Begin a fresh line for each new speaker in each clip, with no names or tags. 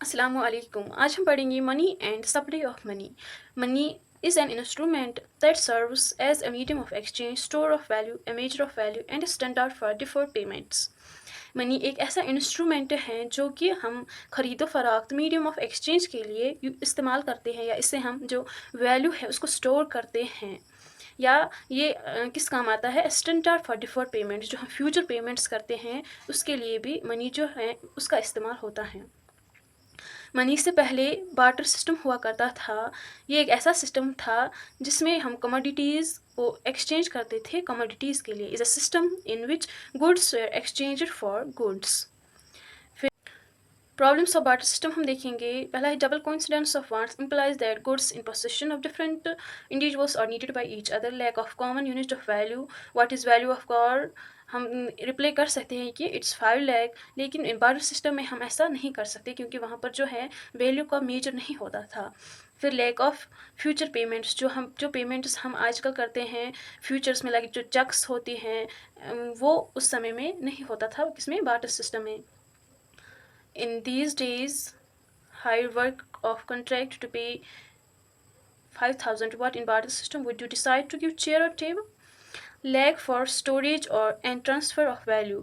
अस्सलामु अलैकुम। आज हम पढ़ेंगे money and supply of money. Money is an instrument that serves as a medium of exchange, store of value, a measure of value, and a standard for deferred payments. Money एक ऐसा instrument है जो कि हम खरीदो फरोख्त medium of exchange के लिए इस्तेमाल करते हैं, या इससे हम जो वैल्यू है उसको स्टोर करते हैं, या ये किस काम आता है, स्टैंडर्ड फॉर डिफर्ड पेमेंट्स, जो हम फ्यूचर पेमेंट्स करते हैं उसके लिए भी मनी जो है उसका इस्तेमाल होता है। मनी से पहले बार्टर सिस्टम हुआ करता था। ये एक ऐसा सिस्टम था जिसमें हम कमोडिटीज़ को एक्सचेंज करते थे कमोडिटीज़ के लिए। Is a system in which goods were exchanged for goods. फिर प्रॉब्लम्स ऑफ बार्टर सिस्टम हम देखेंगे। पहला है double coincidence of wants implies that goods in possession of different individuals are needed by each other. Lack of common unit of value. What is value of car? हम reply कर सकते हैं कि it's 5 lakh, लेकिन बार्टर सिस्टम में हम ऐसा नहीं कर सकते क्योंकि वहाँ पर जो है वैल्यू का मेजर नहीं होता था। फिर लैक ऑफ फ्यूचर पेमेंट्स, जो पेमेंट्स हम आजकल करते हैं फ्यूचर्स में, लाइक जो चेक्स होती हैं वो उस समय में नहीं होता था किसमें, बार्टर सिस्टम में। In these days, hire work of contract to pay 5,000. What in barter system would you decide to give chair or table? Lag for storage or and transfer of value.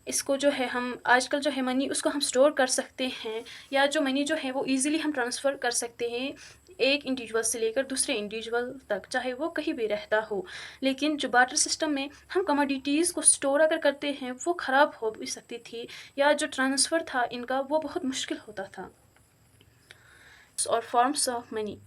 इसको जो है हम आजकल जो है money उसको हम स्टोर कर सकते हैं, या जो मनी जो है वो इजीली हम ट्रांसफ़र कर सकते हैं एक इंडिविजुअल से लेकर दूसरे इंडिविजुअल तक, चाहे वो कहीं भी रहता हो। लेकिन जो बार्टर सिस्टम में हम कमोडिटीज़ को स्टोर अगर करते हैं वो ख़राब हो भी सकती थी, या जो ट्रांसफ़र था इनका वो बहुत मुश्किल होता था। और फॉर्म्स ऑफ मनी,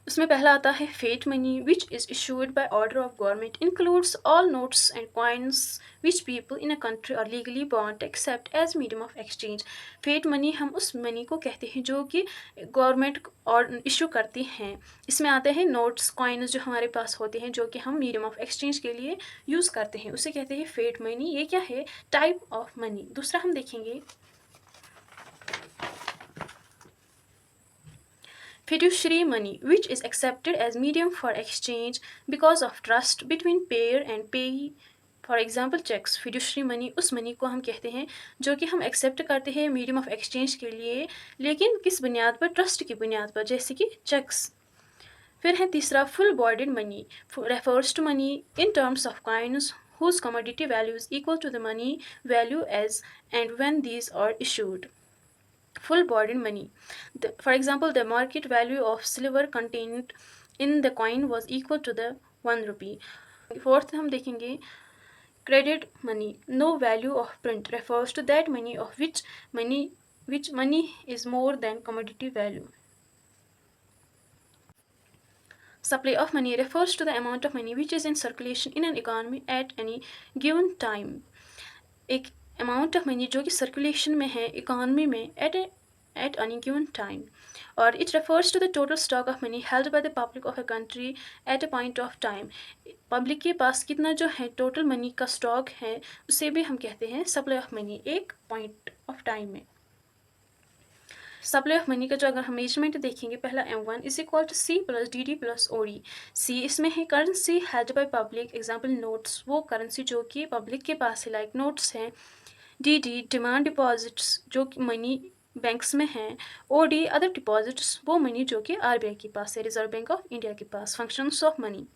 उसमें पहला आता है fiat money, which is issued by order of government, includes all notes and coins which people in a country are legally bound to accept as medium of exchange. Fiat money हम उस money को कहते हैं जो कि government और issue करती हैं। इसमें आते हैं नोट्स, कॉइन्स जो हमारे पास होते हैं जो कि हम मीडियम ऑफ एक्सचेंज के लिए यूज़ करते हैं, उसे कहते हैं फेट मनी। ये क्या है, टाइप ऑफ मनी। दूसरा हम देखेंगे fiduciary money, which is accepted as medium for exchange because of trust between payer and payee. For example cheques. Fiduciary money उस मनी को हम कहते हैं जो कि हम एक्सेप्ट करते हैं मीडियम ऑफ एक्सचेंज के लिए, लेकिन किस बुनियाद पर, ट्रस्ट की बुनियाद पर, जैसे कि चेक्स। फिर है तीसरा full bodied money, refers to money in terms of coins whose commodity value is equal to the money value as and when these are issued. Full-bodied money. For example, the market value of silver contained in the coin was equal to the 1 rupee. Fourth हम देखेंगे credit money. No value of print refers to that money of which money is more than commodity value. Supply of money refers to the amount of money which is in circulation in an economy at any given time. एक amount of money जो कि circulation में है economy में at any given time, or it refers to the total stock of money held by the public of a country at a point of time. Public के पास कितना जो है total money का स्टॉक है उसे भी हम कहते हैं सप्लाई ऑफ मनी, एक पॉइंट ऑफ टाइम में। सप्लाई ऑफ मनी का जो अगर हम मेजरमेंट देखेंगे, पहला M1 is equal to C plus DD plus OD। C इसमें है currency held by public, example notes, वो करेंसी जो कि पब्लिक के पास है, लाइक नोट्स हैं। DD डिमांड डिपॉजिट्स जो कि मनी बैंक्स में हैं। OD अदर डिपॉजिट्स, वो मनी जो कि RBI के पास है, रिजर्व बैंक ऑफ इंडिया के पास। Functions of money,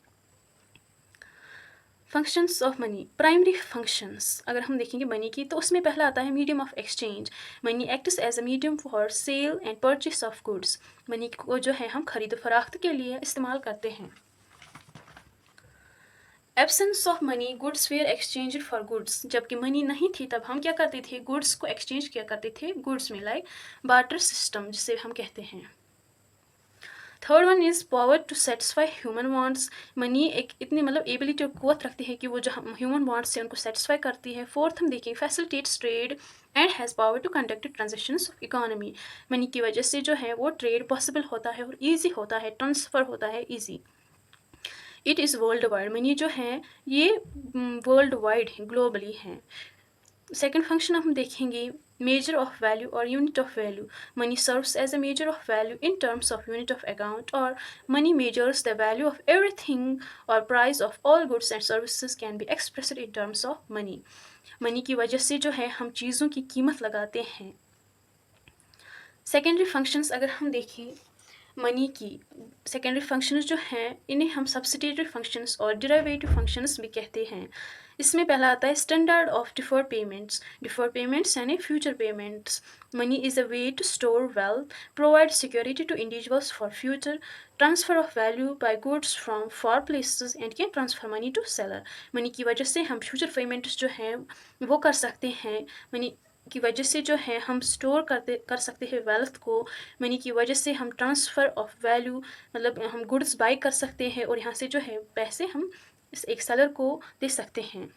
functions of money, primary functions अगर हम देखेंगे मनी की, तो उसमें पहला आता है medium of exchange. Money acts as a medium for sale and purchase of goods. Money को जो है हम खरीद फराख्त के लिए इस्तेमाल करते हैं। Absence of money, goods were exchange for goods. जबकि मनी नहीं थी तब हम क्या करते थे, गुड्स को एक्सचेंज किया करते थे गुड्स में, लाइक बार्टर सिस्टम जिसे हम कहते हैं। Third one is power to satisfy human wants. Money एक इतनी एबिलिटी और कुव्वत रखती है कि वो जो ह्यूमन वांट्स है उनको सेटिस्फाई करती है। फोर्थ हम देखें facilitates trade and has power to conduct transactions of economy. Money की वजह से जो है वो ट्रेड पॉसिबल होता है और ईजी होता है, ट्रांसफ़र होता है easy. It is world wide, money जो है ये वर्ल्ड वाइड है, ग्लोबली है। सेकेंड फंक्शन हम देखेंगे measure of value or unit of value. Money serves as a measure of value in terms of unit of account, or money measures the value of everything or price of all goods and services can be expressed in terms of money. Money की वजह से जो है हम चीज़ों की कीमत लगाते हैं। सेकेंडरी फंक्शंस अगर हम देखें मनी की, सेकेंडरी फंक्शंस जो हैं इन्हें हम सब्सिडियरी फंक्शंस और डिराइवेटिव फंक्शंस भी कहते हैं। इसमें पहला आता है standard of deferred payments. Deferred payments यानी future payments. Money is a way to store wealth, provide security to individuals for future, transfer of value by goods from for places and can transfer money to seller. Money की वजह से हम future payments जो हैं वो कर सकते हैं। मनी की वजह से जो है हम स्टोर कर सकते हैं वेल्थ को। मनी की वजह से हम ट्रांसफ़र ऑफ वैल्यू मतलब हम गुड्स बाई कर सकते हैं और यहाँ से जो है पैसे हम इस एक सेलर को दे सकते हैं।